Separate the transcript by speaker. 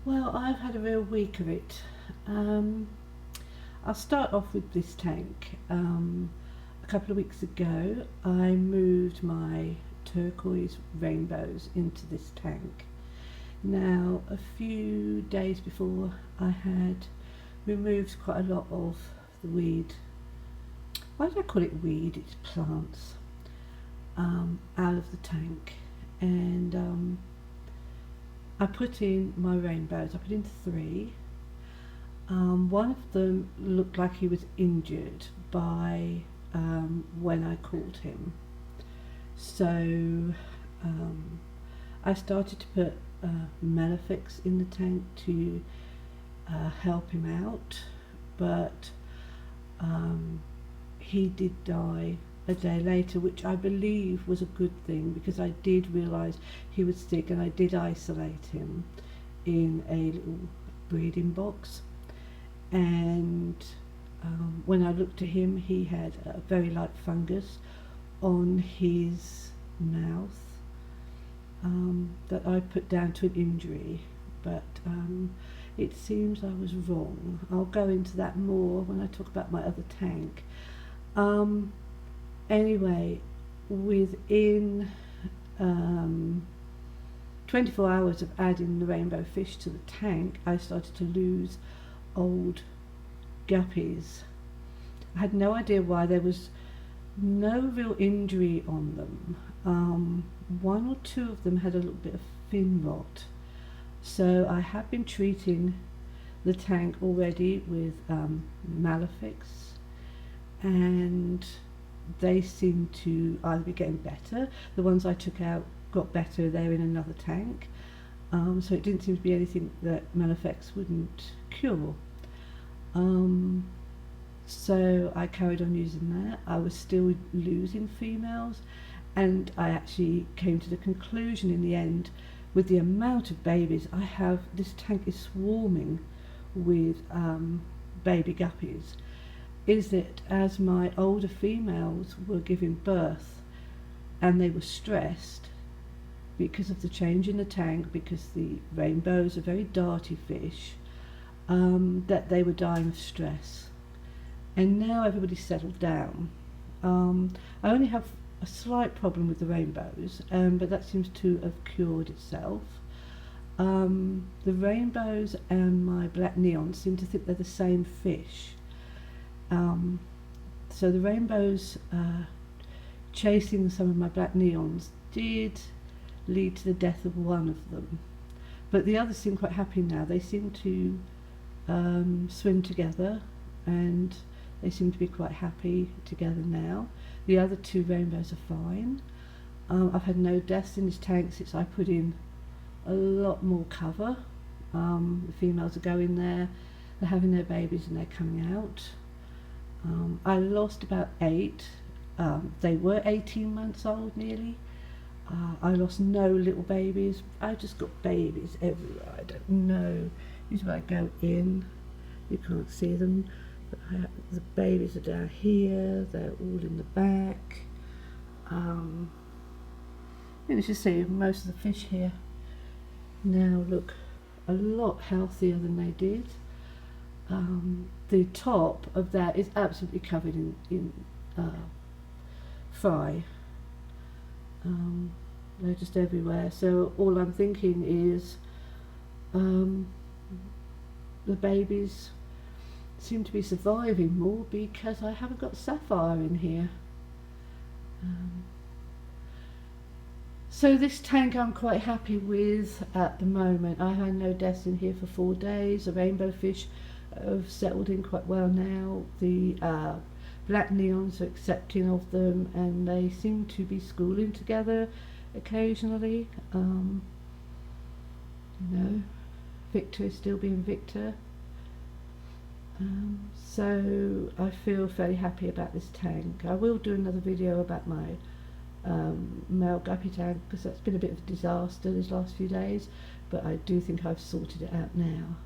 Speaker 1: Well, I've had a real week of it. Um, I'll start off with this tank. A couple of weeks ago, I moved my turquoise rainbows into this tank. Now, a few days before, I had removed quite a lot of the weed. Why do I call it weed? It's plants. Out of the tank. And I put in my rainbows. I put in three. One of them looked like he was injured by when I called him. So I started to put Melafix in the tank to help him out, but he did die a day later, which I believe was a good thing because I did realise he was sick and I did isolate him in a little breeding box. And when I looked at him, he had a very light fungus on his mouth that I put down to an injury, but it seems I was wrong. I'll go into that more when I talk about my other tank. Anyway, within 24 hours of adding the rainbow fish to the tank, I started to lose old guppies. I had no idea why. There was no real injury on them. One or two of them had a little bit of fin rot. So I have been treating the tank already with Malafix, and they seem to either be getting better. The ones I took out got better. They're in another tank. So it didn't seem to be anything that Malafix wouldn't cure. So I carried on using that. I was still losing females, and I actually came to the conclusion in the end, with the amount of babies I have, this tank is swarming with baby guppies, is that as my older females were giving birth and they were stressed because of the change in the tank, because the rainbows are very darty fish, that they were dying of stress. And now everybody's settled down. I only have a slight problem with the rainbows, but that seems to have cured itself. The rainbows and my black neons seem to think they're the same fish. So the rainbows chasing some of my black neons did lead to the death of one of them. But the others seem quite happy now. They seem to swim together, and they seem to be quite happy together now. The other two rainbows are fine. I've had no deaths in this tank since I put in a lot more cover. The females are going there, they're having their babies and they're coming out. I lost about 8. They were 18 months old nearly. I lost no little babies. I just got babies everywhere. I don't know. Usually I go in, you can't see them. The babies are down here, they're all in the back. You can see most of the fish here now look a lot healthier than they did. The top of that is absolutely covered in fry. They're just everywhere. So all I'm thinking is the babies seem to be surviving more because I haven't got Sapphire in here. So this tank I'm quite happy with at the moment. I had no deaths in here for 4 days. The rainbow fish have settled in quite well now. The black neons are accepting of them, and they seem to be schooling together occasionally. Victor is still being Victor. So I feel fairly happy about this tank. I will do another video about my male guppy tank, because that's been a bit of a disaster these last few days, but I do think I've sorted it out now.